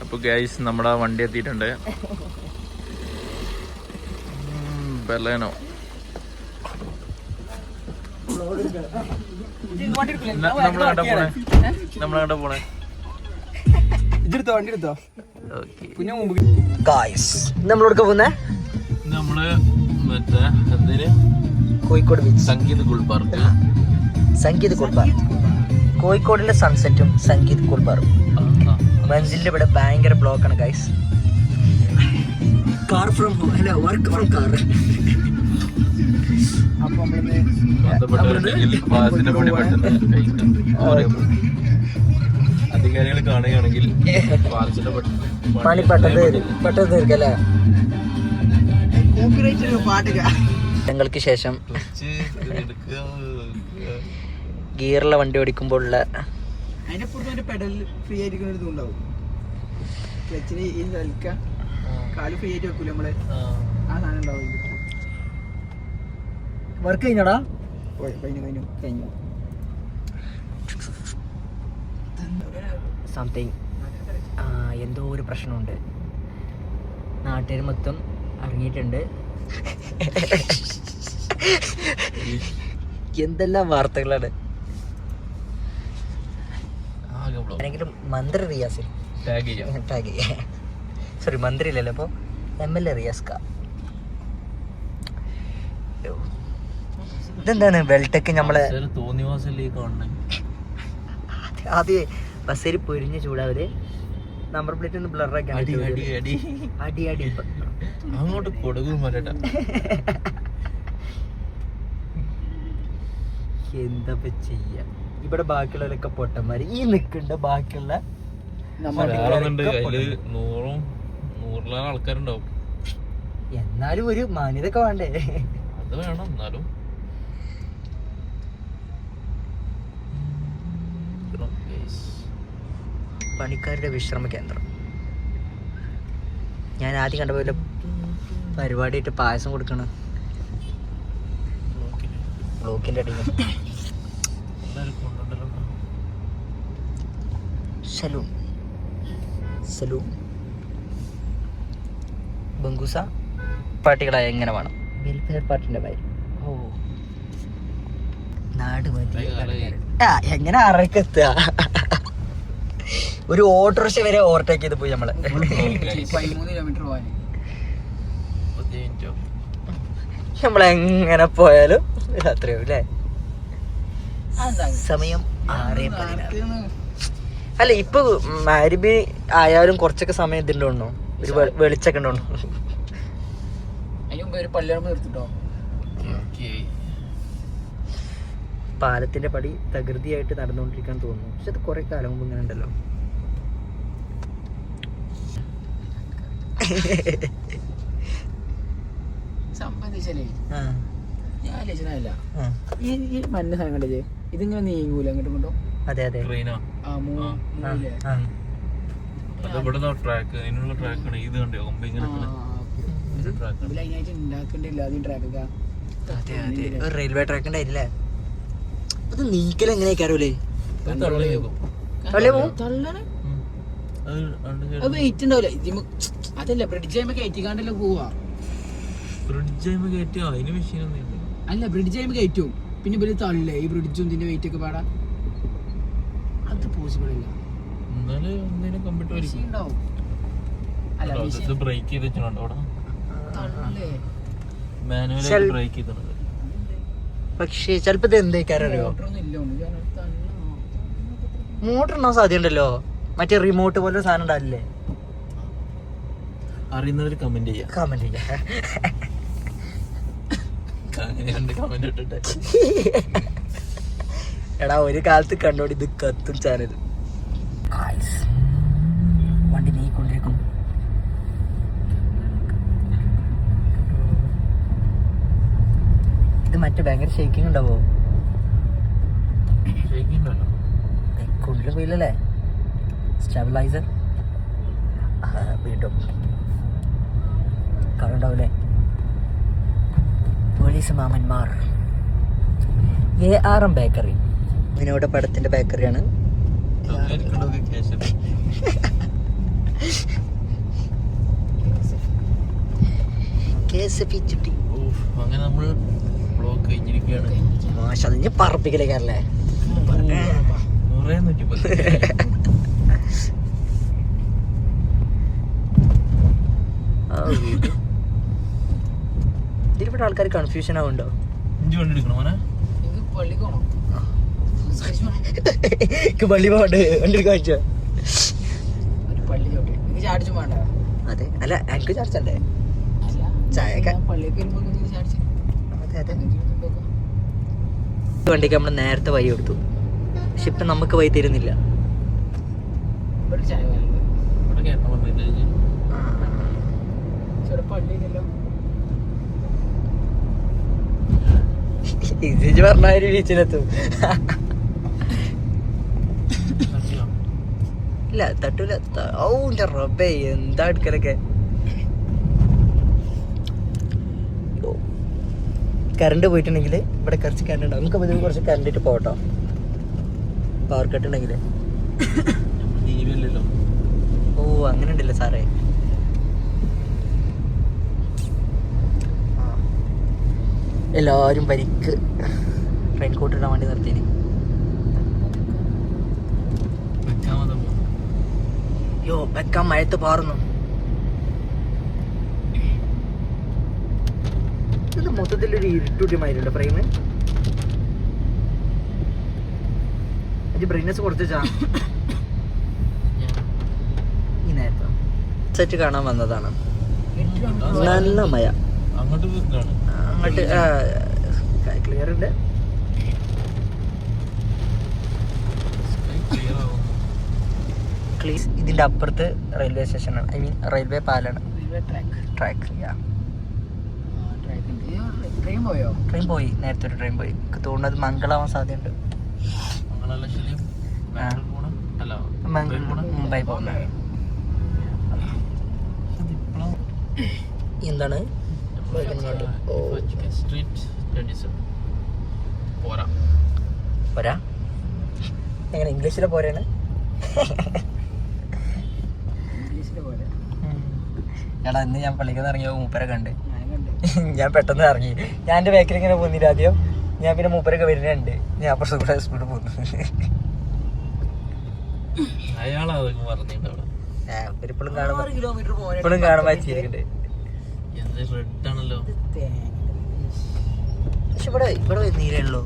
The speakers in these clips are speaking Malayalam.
അപ്പോൾ ഗൈസ് നമ്മുടെ വണ്ടി എത്തിയിട്ടുണ്ട്. ബലേനോ. നമ്മളെങ്ങോട്ടാ പോണേ? നമ്മളോട് പോകുന്നേ നമ്മള് മറ്റേ എന്തേലും കോഴിക്കോട് ബീച്ച്, സംഗീത് ഗുൽബാർക്ക്. സംഗീത് ഗുൽബാർക്ക്, കോഴിക്കോടിന്റെ സൺസെറ്റും സംഗീത് ഗുൽബാറും. ബെഞ്ചിന്റെ ഇവിടെ ഭയങ്കര ബ്ലോക്ക് ആണ് ഗൈസ്. കാർ ഫ്രം ഹോം അല്ല, വർക്ക് ഫ്രം കാർ. അധികാരികൾ കാണുകയാണെങ്കിൽ പണി പെട്ടെന്ന് തീർക്കല്ലേ. ഞങ്ങൾക്ക് ശേഷം ഗിയറുള്ള വണ്ടി ഓടിക്കുമ്പോഴുള്ള പെഡൽ ഫ്രീ ആയിരിക്കുന്ന ഒരു ഇതുണ്ടാവും. ക്ലച്ചിന് ഈ കാല് ഫ്രീ ആയിട്ട് വെക്കൂല നമ്മള്, ആ സാധനം ഉണ്ടാവും. വർക്ക് കഴിഞ്ഞടാ? കഴിഞ്ഞു. സംതിങ് എന്തോ ഒരു പ്രശ്നമുണ്ട്. നാട്ടുകാർ മൊത്തം ഇറങ്ങിയിട്ടുണ്ട്. എന്തെല്ലാം വാർത്തകളാണ്. ആരെങ്കിലും മന്ത്രി റിയാസിൽ ടാഗ് ചെയ്യാം. സോറി, മന്ത്രി ഇല്ലല്ലോ, അപ്പോൾ MLA റിയാസ് കാ. ഇതെന്താണ് വെൽടെക്ക് നമ്മളെ ആദ്യ ബസ്സിൽ പൊരിഞ്ഞ ചൂടാവര് നമ്പർ പ്ലേറ്റ് ഒന്ന് ബ്ലറാക്കി അടി അങ്ങോട്ട് കൊടുക്കും. എന്താ ചെയ്യാ? ഇവിടെ ബാക്കിയുള്ളവരൊക്കെ പൊട്ടന്മാര്. ഈ നിൽക്കണ്ട ബാക്കിയുള്ള ആൾക്കാരുണ്ടാവും. എന്നാലും ഒരു മാന്യതൊക്കെ വേണ്ടേ? അത് വേണം. എന്നാലും പണിക്കാരുടെ വിശ്രമ കേന്ദ്രം. ഞാൻ ആദ്യം കണ്ട പോലെ പരിപാടിയായിട്ട് പായസം കൊടുക്കണം. ബ്ലോക്കിന്റെ അടിയിൽ സലൂൺ ബംഗൂസ പാർട്ടികളായ എങ്ങനെ വേണം? വെൽഫെയർ പാർട്ടിന്റെ പേര്. ഓ, നാട് മതി. എങ്ങനെ അറക്കെത്തുക? ഒരു ഓട്ടോറിക്ഷ വരെ ഓവർടേക്ക് ചെയ്ത് പോയി നമ്മളെ. 13 കിലോമീറ്റർ പോകാൻ നമ്മളെങ്ങനെ പോയാലും അത്രയോ അല്ലേ? സമയം 6:16. അല്ല, ഇപ്പൊ മാരിബി ആയാലും കുറച്ചൊക്കെ സമയം ഇതിണ്ടോ, ഒരു വെളിച്ചൊക്കെ ഉണ്ടോ? പാലത്തിന്റെ പടി തകൃതിയായിട്ട് നടന്നുകൊണ്ടിരിക്കാൻ തോന്നുന്നു. പക്ഷെ അത് കുറെ കാലം മുമ്പ് ഇങ്ങനെ ഉണ്ടല്ലോ. മഞ്ഞ സാധനം കണ്ടേ, ഇതിങ്ങനെ നീങ്ങൂല അങ്ങോട്ടും ഇങ്ങോട്ടും. അതെ അതെ, റെയിൽവേ ട്രാക്കിന്റെ ആയില്ലേ? അത് നീക്കൽ എങ്ങനെയൊക്കെ വെയിറ്റ് ഉണ്ടാവില്ല. അതല്ല, ബ്രിഡ്ജ് ആകുമ്പോ കയറ്റിക്കാണ്ടല്ലോ പോവാ. അല്ല, ബ്രിഡ്ജ് ആകുമ്പോ കയറ്റും, പിന്നെ ഇവര് തള്ളേ ഈ ബ്രിഡ്ജും ഇതിന്റെ വെയിറ്റ് ഒക്കെ പാടാ. അത് പോസിബിൾ അല്ല. പക്ഷേ ചിലപ്പോ ഇത് എന്തേക്കാരോ, മോട്ടർ ഉണ്ടാവാൻ സാധ്യതയുണ്ടല്ലോ. മറ്റേ റിമോട്ട് പോലെ സാധനം ഉണ്ടാവില്ലേ? അറിയുന്നവര് കമന്റ് ചെയ്യാം. എടാ, ഒരു കാലത്ത് കണ്ടോടി ഇത് കത്തും ചാനൽ. വണ്ടി നീക്കൊണ്ടിരിക്കുന്നു. ഇത് മറ്റേ ഭയങ്കര ഷേക്കിംഗ് ഉണ്ടാവോ? കൊണ്ടില് പോയില്ലല്ലേ? സ്റ്റെബിലൈസർ വീണ്ടും കാണുണ്ടാവൂലേ? പോലീസ് മാമന്മാർ. ARM ബേക്കറി, വിനോദ പടത്തിന്റെ ബേക്കറിയാണ്. വികസിപ്പിച്ചിട്ട് അങ്ങനെ നമ്മൾ ബ്ലോഗ് കഴിഞ്ഞിരിക്കുകയാണ്. മാഷാ ഇനി പറപ്പിക്കലേക്കാരല്ലേ. 100-110. ഇതിലിവിടെ ആൾക്കാർ കൺഫ്യൂഷൻ ആവുന്നുണ്ടോ? ഇഞ്ചി വണ്ടിയെടുക്കണം മോനെ. പള്ളി പോകണ്ട് വണ്ടി കാഴ്ച. അതെ അല്ല എനിക്ക് ചാർജല്ലേ ചായക്ക. അതെ അതെ വണ്ടിക്ക് നമ്മൾ നേരത്തെ വഴി കൊടുത്തു, പക്ഷെ ഇപ്പൊ നമുക്ക് വഴി തരുന്നില്ല. ഇവിടെ കേട്ടോ പറഞ്ഞില്ലേ ഇത് പറഞ്ഞ ബീച്ചിലെത്തും. ഇല്ല തട്ടൂല. ഓ റബ്ബേ എന്താ എടുക്കലൊക്കെ. കറണ്ട് പോയിട്ടുണ്ടെങ്കിൽ ഇവിടെ കുറച്ച് കറണ്ട് ഉണ്ടാവും. നമുക്ക് ഇതിൽ കുറച്ച് കറണ്ട് ഇട്ട് പോട്ടോ. പവർ കട്ട് ഉണ്ടെങ്കിൽ. ഓ അങ്ങനെ ഉണ്ടല്ലോ സാറേ. എല്ലാവരും പരിക്ക് റെയിൻ കോട്ട് ഇടാൻ വേണ്ടി നിർത്തിയിന്. യോ വെക്കാൻ മഴത്ത് പാറുന്നു. ഇത് മൊത്തത്തിലൊരു ഇരുട്ടുമായിരുണ്ട് ഫ്രെയിം. അത് ബ്രൈറ്റ്നസ് കുറച്ചാ ഈ നേരത്തെ സെറ്റ് കാണാൻ വന്നതാണ്. നല്ല മഴ അങ്ങോട്ട് ക്ലിയർ ഉണ്ട്. ഇതിന്റെ അപ്പുറത്ത് റെയിൽവേ സ്റ്റേഷനാണ്. ഐ മീൻ റെയിൽവേ പാലാണ്. ട്രാക്ക് ട്രെയിൻ പോയി. നേരത്തെ ഒരു ട്രെയിൻ പോയി. എനിക്ക് തോന്നുന്നത് മംഗളാവാൻ സാധ്യതയുണ്ട്. മുംബൈ പോകുന്ന എന്താണ് പോരാ. എങ്ങനെ ഇംഗ്ലീഷിലെ പോരാണ്? എടാ ഇന്ന് ഞാൻ പള്ളിക്ക് ഇറങ്ങിയ മൂപ്പരെ കണ്ട്. ഞാൻ പെട്ടെന്ന് ഇറങ്ങി. ഞാൻ എൻ്റെ ബാക്കിൽ ഇങ്ങനെ പോന്നില്ല ആദ്യം. ഞാൻ പിന്നെ മൂപ്പരൊക്കെ വരുന്നുണ്ട്. ഞാൻ അപ്പുറത്ത് കൂടെ സ്പീഡ് പോകുന്നു. ഇപ്പോഴും കാണാൻ പറ്റിയിരിക്കുന്നുണ്ട്. പക്ഷെ ഇവിടെ നീരയുള്ളൂ.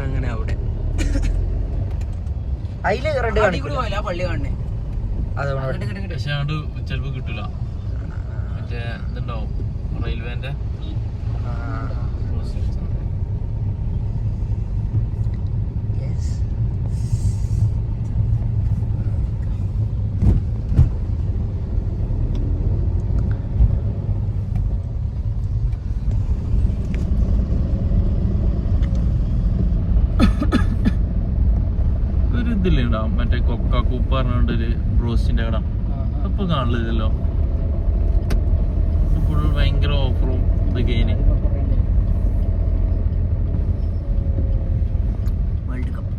അങ്ങനെ അവിടെ അതില് റെഡ് ചിലപ്പോ കിട്ടൂല. മറ്റേ ഇതുണ്ടാവും റെയിൽവേന്റെ. ഇതില്ലേ ഉണ്ടാവും മറ്റേ കൊക്ക കൂപ്പ പറഞ്ഞൊരു ബ്രോസ്റ്റിന്റെ കട. ഇപ്പൊ കാണില്ലല്ലോ. ഫുൾ ഭയങ്കര ഓഫറും ഇതൊക്കെയാണ്. വേൾഡ് കപ്പ്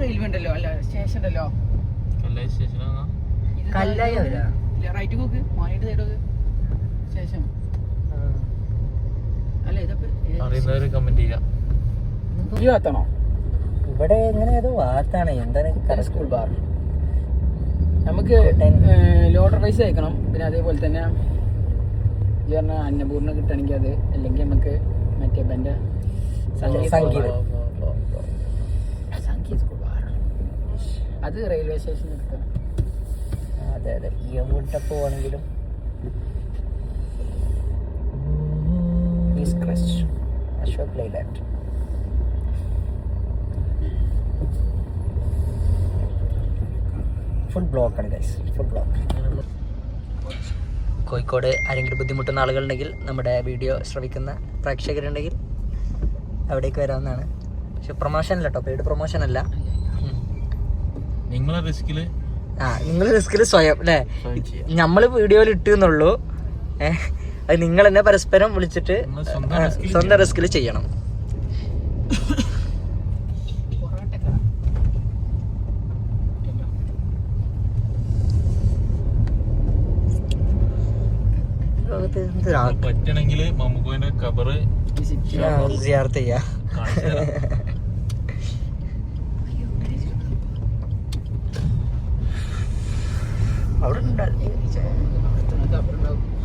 റെയിൽവേ ഉണ്ടല്ലോ. അല്ല സ്റ്റേഷൻ ഉണ്ടല്ലോ. കല്ലായി സ്റ്റേഷനാ. കല്ലായി റൈറ്റ് പോക്ക് മാനിട്ട് സൈഡൊക്കെ ശേഷം അല്ല അറിയുന്നവര് കമന്റ് ചെയ്യാം. ഈ ഭാഗത്താണോ? ഇവിടെ എങ്ങനെ ഏതോ ഭാഗത്താണ്. എന്താണ് സ്കൂൾ ബാർ. നമുക്ക് ലോഡർ റൈസ് കഴിക്കണം. പിന്നെ അതേപോലെ തന്നെ ഈ പറഞ്ഞ അന്നപൂർണ്ണ കിട്ടണമെങ്കിൽ അത്, അല്ലെങ്കിൽ നമുക്ക് മറ്റേ ബന്റെ സംഗീത സ്കൂൾ ബാർ അത് റെയിൽവേ സ്റ്റേഷനിൽ കിട്ടണം. അതെ അതെ ഈ അങ്ങോട്ടപ്പ് പോവാണെങ്കിലും അശോക് ലൈലാൻഡ്. ഫുൾ ബ്ലോക്കാണ് ഗൈസ്, ഫുൾ ബ്ലോക്ക്. കോഴിക്കോട് ആരെങ്കിലും ബുദ്ധിമുട്ടുന്ന ആളുകളുണ്ടെങ്കിൽ, നമ്മുടെ വീഡിയോ ശ്രവിക്കുന്ന പ്രേക്ഷകരുണ്ടെങ്കിൽ അവിടേക്ക് വരാവുന്നതാണ്. പക്ഷെ പ്രൊമോഷൻ അല്ല കേട്ടോ, പെയ്ഡ് പ്രൊമോഷൻ അല്ല. നിങ്ങളെ റിസ്കില് നിങ്ങൾ റിസ്കിൽ സ്വയം അല്ലേ. നമ്മള് വീഡിയോയിൽ ഇട്ടുന്നുള്ളൂ. അത് നിങ്ങൾ തന്നെ പരസ്പരം വിളിച്ചിട്ട് സ്വന്തം റിസ്കിൽ ചെയ്യണം. പറ്റണെങ്കിൽ മമ്മൂക്കോന്റെ ഖബറ് സിയാറത്ത് ചെയ്യാ.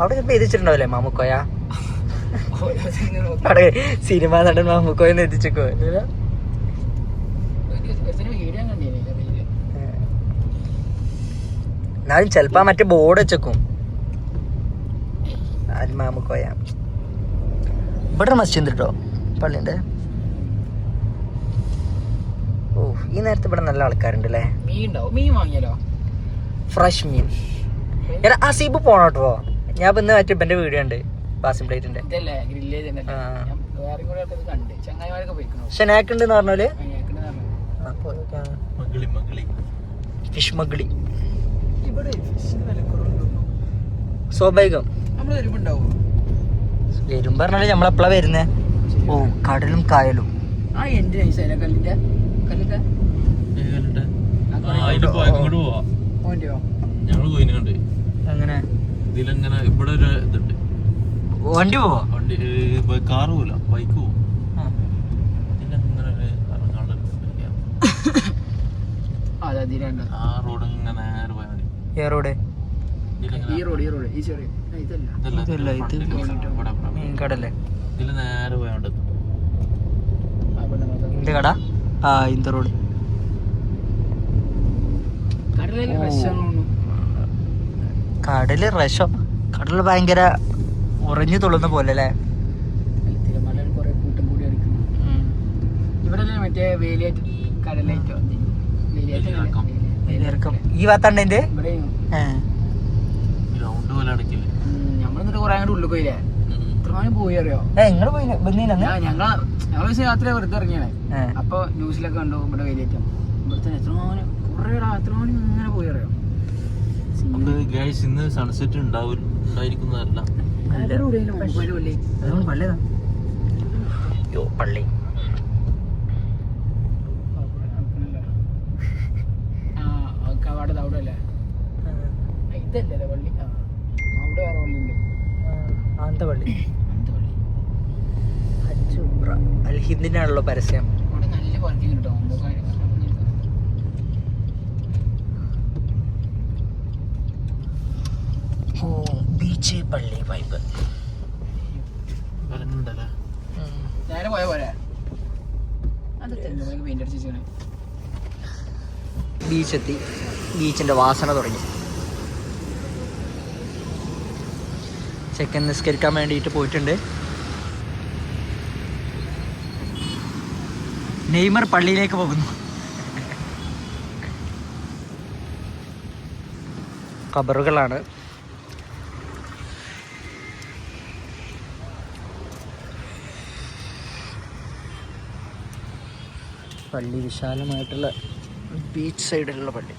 അവിടെ ചിലപ്പോ എത്തിച്ചിട്ടുണ്ടാവില്ലേ മാമുക്കോയ? അവിടെ സിനിമ നടൻ മാമുക്കോയെന്ന് എത്തിച്ചേക്കോ? എന്നാലും ചെലപ്പോ മറ്റേ ബോർഡ് വെച്ചേക്കും മാമുക്കോയ. ഇവിടെ മസ്ജിദ് കേട്ടോ പള്ളിന്റെ. ഓ ഈ നേരത്തെ ഇവിടെ നല്ല ആൾക്കാരുണ്ട് അല്ലേ? മീൻ വാങ്ങിയാലോ? ഫ്രഷ് മീൻ. എടാ അസീബ് പോണോട്ടോ. ഞാൻ ഇന്ന് മറ്റേ ഇപ്പന്റെ വീഡിയോ ഉണ്ട് പാസിംഗ് പ്ലേറ്റിന്റെ. ഷനാക്ക് ഉണ്ടെന്ന് പറഞ്ഞാല് ഫിഷ് മഗ്ലി സ്വാഭാവികം. വരും പറഞ്ഞാല് നമ്മളെപ്പോഴാ വരുന്നേ? ഓ കടലും കായലും. അങ്ങനെ ഇതിലെങ്ങനെ ഇവിടെ ഒരു ഇതുണ്ട്. വണ്ടി പോവാ? വണ്ടി കാറ് പോല ബൈക്ക് പോവും. ആ റോഡ് ഇങ്ങനെ നേരെ പോയാൽ മതി. റോഡ് മീൻകടല്ലേ? ഇതില് നേരെ പോയാണ്ട് ഇന്ത്യ കട. ആ ഇന്ത്യ റോഡ്. കടല് റഷോ? കടല് ഭയങ്കര ഉറഞ്ഞു തുള്ളുന്ന പോലെ അല്ലേ? ഈ ഭാഗത്താണ്ട് ഗ്രൗണ്ട് പോലെ അടക്കില്ലേ? നമ്മളിന്നിട്ട് കൊറേ അങ്ങോട്ട് ഉള്ളിൽ പോയില്ലേ? എത്ര പോയി അറിയോ? ഞങ്ങള് രാത്രി വെറുതെ ഇറങ്ങിയാണ്. അപ്പൊ ന്യൂസിലൊക്കെ കണ്ടു ഇവിടെ വേലിയേറ്റം. ഇവിടുത്തെ എത്ര മണി ഇങ്ങനെ പോയി അറിയോ? ഇന്ന് സൺസെറ്റ് ഉണ്ടായിരിക്കുന്നതല്ല. പള്ളി അവിടെ അല്ലേ? ഇതല്ലേ പള്ളി? അവിടെ വേറെ പള്ളിയുണ്ട്. പള്ളി അൽഹിന്ദിനാണല്ലോ പരസ്യം. അവിടെ നല്ല പാർക്കിംഗ് കിട്ടും. ബീച്ച് പള്ളി വൈബ് നേരെ പോയ പോലെ. പെയിന്റ് അടിച്ചാണ്. ബീച്ചെത്തി. ബീച്ചിന്റെ വാസന തുടങ്ങി. ചെക്കൻ നിസ്കരിക്കാൻ വേണ്ടിയിട്ട് പോയിട്ടുണ്ട്. നെയ്മർ പള്ളിയിലേക്ക് പോകുന്നു. ഖബറുകളാണ്. പള്ളി വിശാലമായിട്ടുള്ള ബീച്ച് സൈഡിലുള്ള പള്ളി.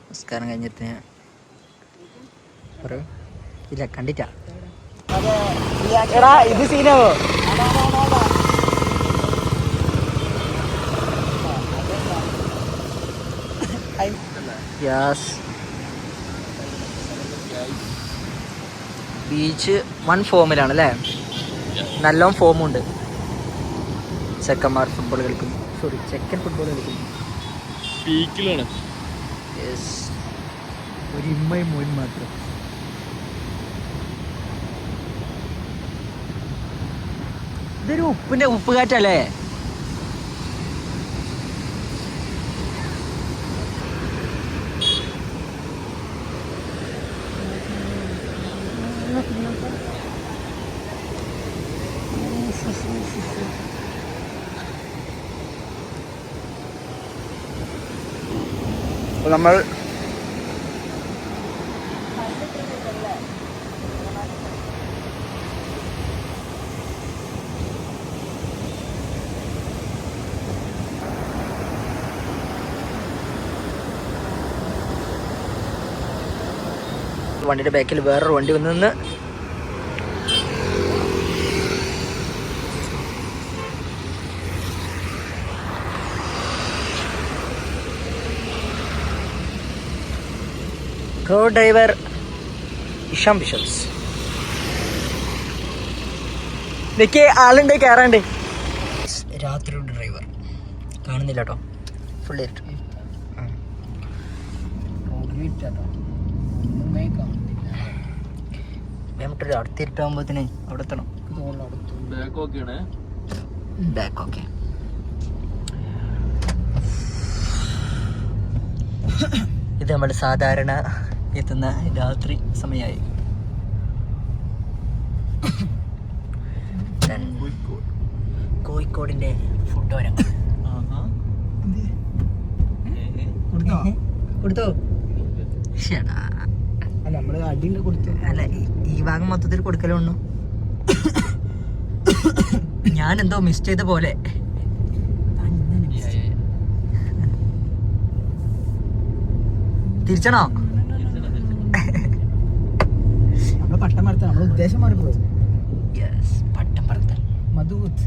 നമസ്കാരം കഴിഞ്ഞിട്ട് ഇല്ല കണ്ടിട്ടാ. എടാ ഇത് സീനാവോ? യാസ് ബീച്ച് വൺ ഫോമിലാണ് അല്ലേ? നല്ലോണം ഫോമുണ്ട്. ചെക്കന്മാർ ഫുട്ബോൾ കളിക്കുന്നു. സോറി ചെക്കൻ ഫുട്ബോൾ കളിക്കുന്നു. പീക്കിലാണ്. യെസ് ഒരു ഇമ്മയും മോൻ മാത്രം. ഇതൊരു ഉപ്പുകാറ്റല്ലേ? നമ്മൾ വണ്ടിയുടെ ബാക്കിൽ വേറൊരു വണ്ടി വന്ന് നിന്ന് കോ ഡ്രൈവർ ഇഷാം ബിഷപ്സ്. ഇതൊക്കെ ആളുണ്ട് കയറാണ്ട്. രാത്രിയുടെ ഡ്രൈവർ കാണുന്നില്ല കേട്ടോ, ഫുൾ ഇരുട്ട്. നമുക്കൊരു അടുത്തിട്ടാകുമ്പോഴത്തേന് അവിടെ എത്തണം. Back okay. ഇത് നമ്മൾ സാധാരണ എത്തുന്ന രാത്രി സമയമായി. കോഴിക്കോടിന്റെ ഫുഡ് വരാം. കൊടുത്തോ? അല്ല, ഈ ഭാഗം മൊത്തത്തിൽ കൊടുക്കലുണ്ടോ? ഞാൻ എന്തോ മിസ് ചെയ്ത പോലെ. തിരിച്ചണോ? പട്ടം പറത്താൻ നമ്മുടെ ഉദ്ദേശം മാറിപ്പോയി. പട്ടം പറത്താൻ മധുത്ത്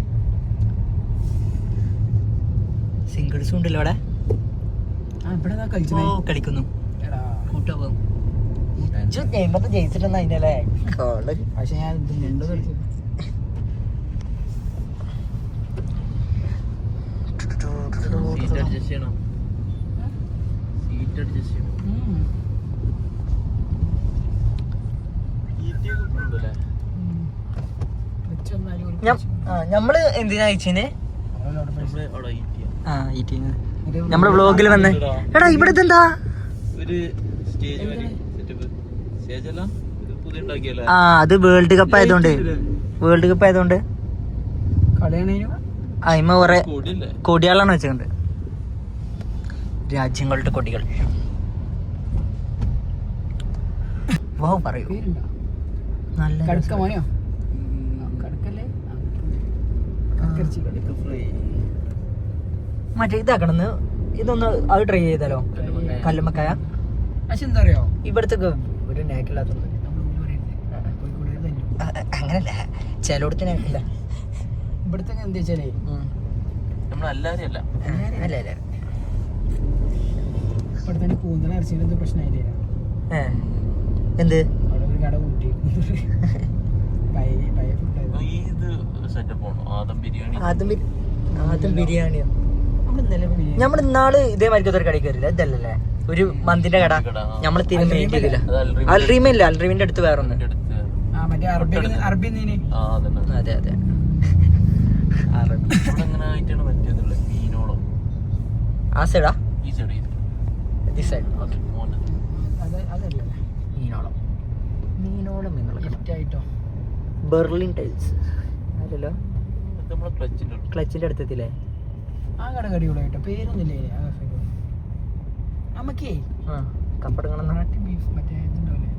സിംഗിൾസും ഉണ്ടല്ലോ അവിടെ. കളിക്കുന്നു. ജയിച്ചിട്ടെന്നാ അതിന്റെ പക്ഷെ ഞാൻ നമ്മള് എന്തിനാ അയച്ചേനെ? നമ്മളെ വ്ളോഗിൽ വന്നേ. എടാ ഇവിടെ ഇതെന്താ? ആ, അത് വേൾഡ് കപ്പ് ആയതുകൊണ്ട് അതിമ കുറെ കൊടികളാണ് വെച്ചിട്ടുണ്ട്. രാജ്യങ്ങളുടെ കൊടികൾ. വാ പറയൂ. നല്ല മറ്റേ ഇതാക്കണെന്ന് ഇതൊന്ന് അത് ട്രൈ ചെയ്താലോ? കല്ലുമ്മക്കായ. പക്ഷെ എന്താ അറിയോ, ഇവിടത്തെ ഒരു നാക്കില്ലാത്ത അങ്ങനല്ല, ചിലയിടത്ത് നാക്കില്ല. ഇവിടത്തെ എന്താ വെച്ചാലേ ഇവിടെ തന്നെ കൂന്തൽ ഇറച്ചിന്റെ പ്രശ്നമായില്ലേ? എന്ത് കട കൂട്ടി ആദം ബിരിയാണിയോ? നമ്മൾ ഇന്നാള് ഇതേമാതിരി ഒരു കടയിൽ കയറില്ല. ഇതല്ലേ ഒരു മന്തിന്റെ കട നമ്മള് തിരുമേണ്ടിയില്ല. അൽറീമയില്ല, അൽറീമിന്റെ അടുത്ത് വേറെ ഒന്ന്. അതെ അതെ, ആ സൈഡാ? ബെർലിൻ ടൈൽസ് അല്ലല്ലോ, ക്ലച്ചിന്റെ അടുത്തെത്തില്ലേ? ആ കട കടികൂടായിട്ടോ, പേരൊന്നുമില്ലേ നമുക്കേ? കപ്പടങ്ങണ ബീഫ് മറ്റേ ഇതുണ്ടാവില്ലേ?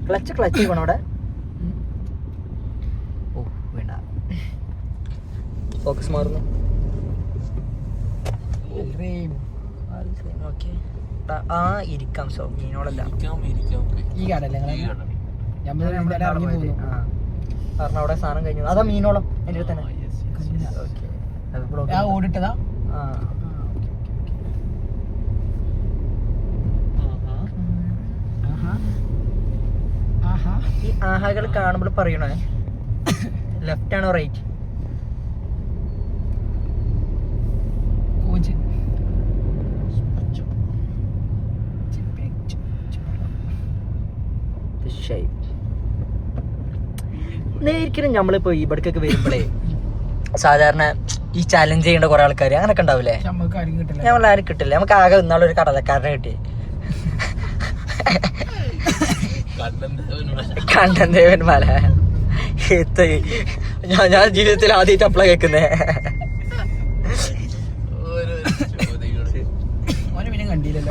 ക്ലച്ച് വേണം അവിടെ. ഓ വേണ്ട, ഫോക്കസ് മാറുന്നു. ആ ഇരിക്കാം. സോ മീനോടല്ല ഈ കടല്ലേ കാരണം അവിടെ സാധനം കഴിഞ്ഞു. അതാ മീനോളം എൻ്റെ അടുത്ത് തന്നെ ഓടിട്ടതാ. ഈ ആഹാകൾ കാണുമ്പോൾ പറയണേ ലെഫ്റ്റ് ആണോ റൈറ്റ്? നേരിക്കലും നമ്മളിപ്പോ ഇവിടേക്കൊക്കെ വരുമ്പോഴേ സാധാരണ ഈ ചാലഞ്ച് ചെയ്യേണ്ട കുറെ ആൾക്കാർ അങ്ങനൊക്കെ ഉണ്ടാവില്ലേ? നമ്മളാരും കിട്ടില്ല. നമുക്ക് ആകെ ഇന്നാളൊരു കടലക്കാരനെ കിട്ടി, കണ്ണൻ ദേവൻ മല. ഞാൻ ജീവിതത്തിൽ ആദ്യമായിട്ട് അപ്ലൈ കേൾക്കുന്നേ.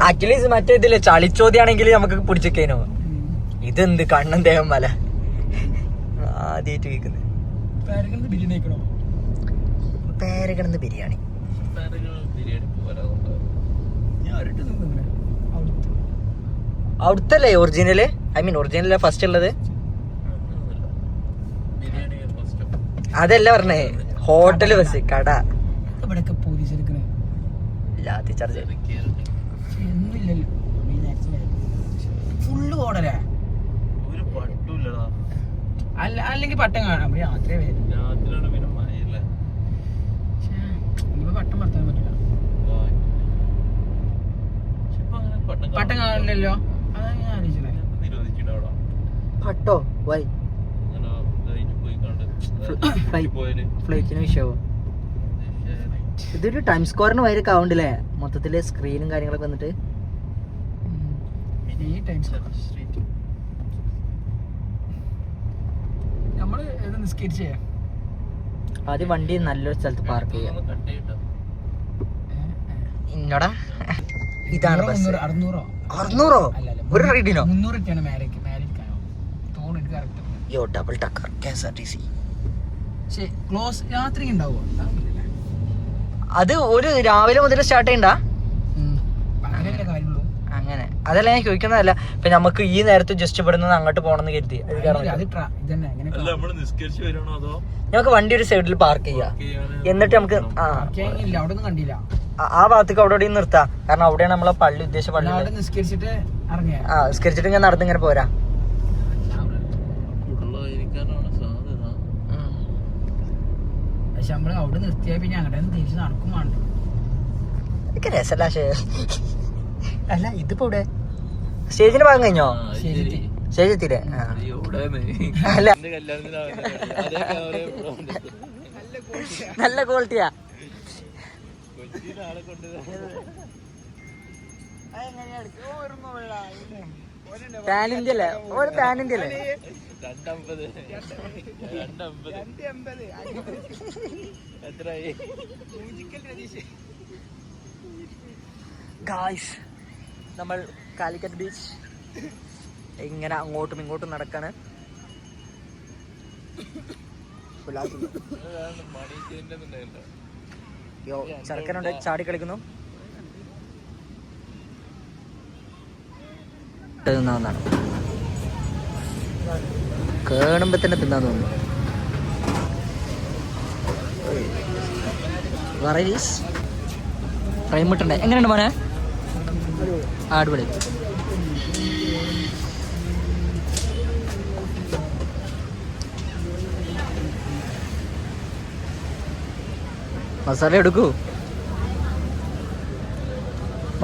അറ്റ്ലീസ്റ്റ് മറ്റേ ഇതില്ലേ ചളിച്ചോദ്യാണെങ്കിൽ നമുക്ക് പിടിച്ചേനോ. ഇതെന്ത് കണ്ണൻ ദേവൻ മല ആദ്യമായിട്ട് കേൾക്കുന്നത്. ബിരിയാണി കഴിക്കണോ? പേരകിടന്ന് ബിരിയാണി ബിരിയാണി പോരാ. ഞാൻ ഒരിട്ട് നിന്നിങ്ങനെ അവിടുത്തല്ലേ original? I mean original first ഉള്ളത് ബിരിയാണി ഫസ്റ്റ്. അതല്ല പറഞ്ഞേ, ഹോട്ടല് ബസ് കട ഇവിടെയൊക്കെ പോലീസ് എടുക്കണേ ലാത്തി ചാർജ് ഒന്നുമില്ലല്ലോ. ഫുള്ള് ഓടലേ ഒരു പട്ടൂല്ലടാ. അല്ലെങ്കിൽ പട്ടം കാണാം രാത്രി വരും. രാത്രിയാണ് പിന്നെ മഴയല്ലേ. ഇപ്പൊ പട്ടം വർത്താൻ പറ്റില്ല. പട്ടം കാണില്ലല്ലോ. അതാണ് ഞാൻ ആലോചിച്ചത്. നിരോധിച്ചിട്ടവിടെ പട്ടോ വൈ അങ്ങനെ ഇതായിട്ട് പോയി കണ്ട് പോയാല് ഫ്ലൈറ്റിന് വിഷയവും. ഇതൊരു ടൈം സ്ക്വയറിന് വരെ ആവണ്ടല്ലേ മൊത്തത്തില് സ്ക്രീനും കാര്യങ്ങളൊക്കെ വന്നിട്ട്. ഈ ടൈം സ്ട്രീറ്റ് നമ്മള് നിസ്കരിച്ചേ ആദ്യം വണ്ടി നല്ലൊരു സ്ഥലത്ത് പാർക്ക് ചെയ്യാം. കട്ട് ചെയ്തിട്ടോ. ഇന്നോടാ ഇതാണ് ബസ്. 600 600 ഒരു റൈഡിനോ? 300 മാരിക്കാനോ തോന്നുന്നു എനിക്ക് കറക്റ്റ്. യോ ഡബിൾ ടക്കർ KSRTC. ക്ലോസ് രാത്രി ഉണ്ടാവോ? അത് ഒരു രാവിലെ മുതൽ സ്റ്റാർട്ട് ചെയ്യണ്ട അങ്ങനെയല്ലേ കാര്യമുള്ളൂ. അങ്ങനെ അതല്ല ഞാൻ ചോദിക്കുന്നതല്ല. ഇപ്പൊ നമുക്ക് ഈ നേരത്തെ ജസ്റ്റ് ഇവിടെ നിന്ന് അങ്ങോട്ട് പോകണമെന്ന് കരുതി അത് ഇതന്നെ എങ്ങനെ അല്ല നമ്മള് നിസ്കരിച്ച് വരണോ അതോ നമുക്ക് വണ്ടി ഒരു സൈഡിൽ പാർക്ക് ചെയ്യാം. എന്നിട്ട് നമുക്ക് ഇല്ല അവിടെ ഒന്നും കണ്ടില്ല. ആ ഭാഗത്തേക്ക് അവിടെ ഇവിടെ നിർത്താം. കാരണം അവിടെയാണ് നമ്മളെ പള്ളി, ഉദ്ദേശിച്ച പള്ളി. അവിടെ നിസ്കരിച്ചിട്ട് ഇറങ്ങിയ നിസ്കരിച്ചിട്ട് ഇങ്ങനെ നടന്ന് ഇങ്ങനെ പോരാ. ഉള്ളതായിരിക്കാനാണ് സാധ്യത. പക്ഷെ നമ്മള് അവിടെ നിർത്തിയാ പിന്നെ അങ്ങോട്ട് തിരിച്ച് നടക്കും വേണ്ട. എനിക്ക് രസല്ല. അല്ല ഇതിപ്പോ ഇവിടെ സ്റ്റേജിന്റെ ഭാഗം കഴിഞ്ഞോ? സ്റ്റേജ് എത്തിയില്ലേ? അല്ല നല്ല ക്വാളിറ്റിയാ. പാൻ ഇന്ത്യ അല്ലേ? ഒരു പാൻ ഇന്ത്യ അല്ലേ? 250 എത്രയായി? ഗായ്സ് നമ്മൾ കാലിക്കറ്റ് ബീച്ച് ഇങ്ങനെ അങ്ങോട്ടും ഇങ്ങോട്ടും നടക്കാണ്. ചെറുക്കനുണ്ട് ചാടി കളിക്കുന്നു. തിന്നാവുന്നതാണ് കേണുമ്പോ തന്നെ തിന്നാൻ തോന്നുന്നു. വെറൈറ്റീസ് ഫ്രൈ മുട്ടുണ്ട്. എങ്ങനെയുണ്ട് മോനെ? അടിപൊളി. മസാല എടുക്കൂ.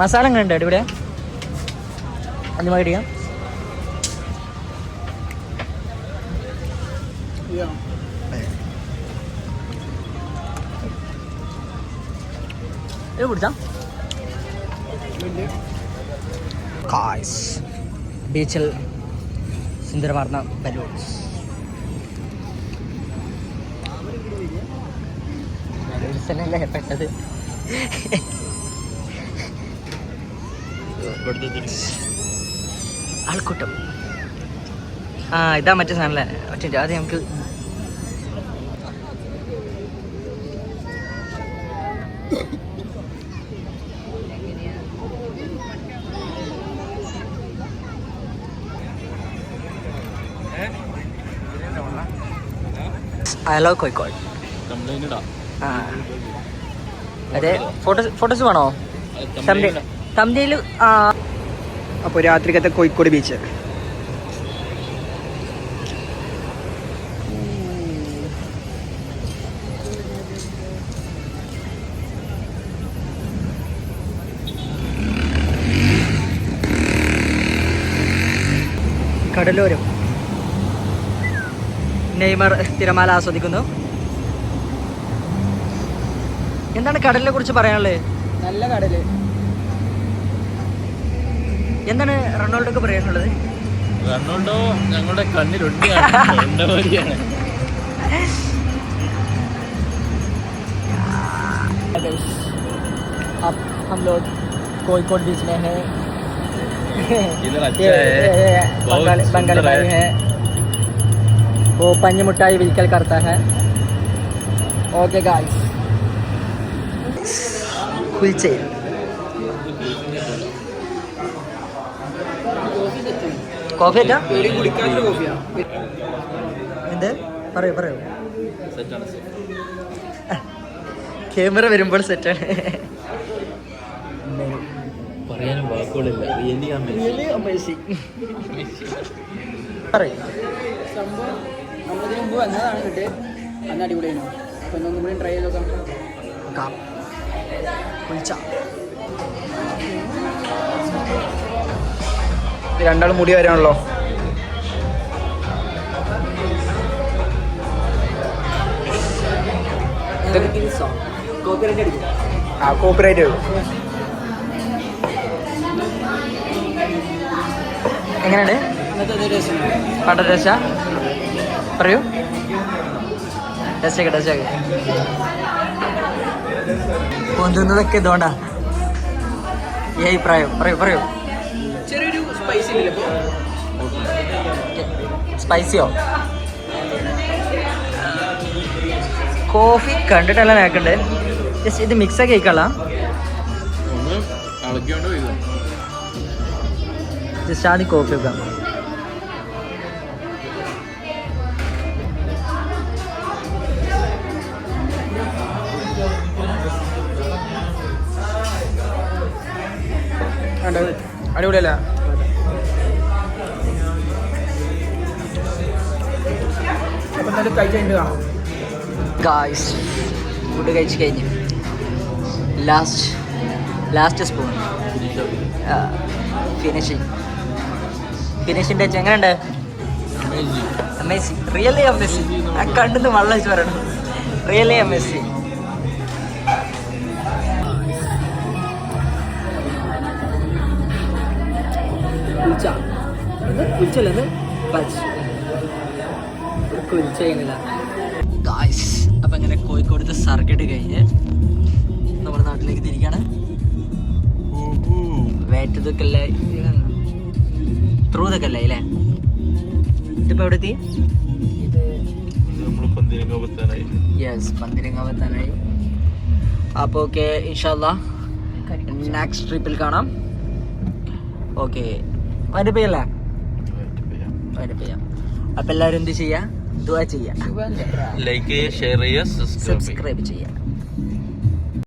മസാല എങ്ങനെയുണ്ട്? അടിപൊളിയാ. അഞ്ച് മടിയാ. ഇത് പിടിച്ചാ ബീച്ചിൽ സുന്ദരമാർന്ന ബലൂൺസ്. ബലൂൺസല്ലേ പെട്ടത്. ആൾക്കൂട്ടം. ഇതാ മറ്റേ സാധനല്ലേ? ഒറ്റ അത് നമുക്ക് ഹലോ കോഴിക്കോട്. അതെ ഫോട്ടോസ് വേണോ? തമിഴില്. അപ്പോൾ രാത്രിക്കത്തെ കോഴിക്കോട് ബീച്ച്. കടലോരം. നെയ്മർ തിരമാല ആസ്വദിക്കുന്നു. എന്താണ് കടലിനെ കുറിച്ച് പറയാനുള്ളത്? നല്ല കടല്. എന്താണ് റൊണാൾഡോക്ക് പറയാനുള്ളത്? റൊണാൾഡോ ഞങ്ങളുടെ കണ്ണിലുണ്ട്. अब हम लोग कोईकोड बीच में है. इधर अच्छा है. बंगाली भाई है, वो पंज मिठाई विकल करता है. Okay guys. കുൽച്ചയിൽ കോഫി അല്ല കുടിക്കാത്ത കോഫിയാ. എന്ത് പറയൂ ക്യാമറ വരുമ്പോൾ സെറ്റാണ്. പറയാനും വാക്കുകളില്ല. പറയും സംഭവം നമ്മളിതിന് മുമ്പ് വന്നതാണ് കിട്ടി. അന്ന് അടിപൊളിയായിരുന്നു. അപ്പൊ ഒന്നും കൂടി ട്രൈ ചെയ്ത് നോക്കാം. രണ്ടാളും മുടി വരാണല്ലോ. ആ കോപ്പിറൈറ്റ് വരും. എങ്ങനെയുണ്ട് പട്ട രസ പറയൂ. ടേസ്റ്റ് പൊന്തുന്നതൊക്കെ ഇതുകൊണ്ടാ. ഈ അഭിപ്രായം പറയൂ. ചെറിയൊരു സ്പൈസി സ്പൈസിയോ? കോഫി കണ്ടിട്ടല്ല നേക്കണ്ട്. ജസ്റ്റ് ഇത് മിക്സാക്കി കഴിക്കാള. ഒന്ന് ഇളക്കിയോണ്ട് പോയി. ജസ്റ്റ് ആദ്യം കോഫി വെക്കാം. അടിപൊളിയല്ല? അപ്പം എന്തായാലും കഴിച്ചിട്ട് കാണാം. ഗായ്സ് ഫുഡ് കഴിച്ച് കഴിഞ്ഞു. ലാസ്റ്റ് സ്പൂൺ ഫിനിഷിംഗ് ടച്ച് എങ്ങനെയുണ്ട്? Amazing, really amazing. ആ കണ്ടെന്ന് വെള്ളം വെച്ച് പറയണം. Really amazing. ഗായ്സ് അപ്പം അങ്ങനെ കോഴിക്കോടത്തെ സർക്കിട്ട് കഴിഞ്ഞ് നമ്മുടെ നാട്ടിലേക്ക് തിരിക്കാണ്. വേറ്റതൊക്കെ ത്രൂ ഇതൊക്കെ അല്ലേ അല്ലേ? ഇതിപ്പോൾ എവിടെ എത്തി? യെസ്, പന്തിരങ്ങാവെത്താനായി. അപ്പോൾ ഓക്കെ, ഇൻഷാല്ലാ നെക്സ്റ്റ് ട്രിപ്പിൽ കാണാം. ഓക്കെ, വൈൻഡപ്പ് ചെയ്യല്ലേ? വൈൻഡപ്പ് ചെയ്യാം. അപ്പം എല്ലാവരും എന്ത് ചെയ്യുക? ദുആ ചെയ്യുക, ലൈക്ക് ചെയ്യുക, ഷെയർ ചെയ്യുക, സബ്സ്ക്രൈബ് ചെയ്യുക.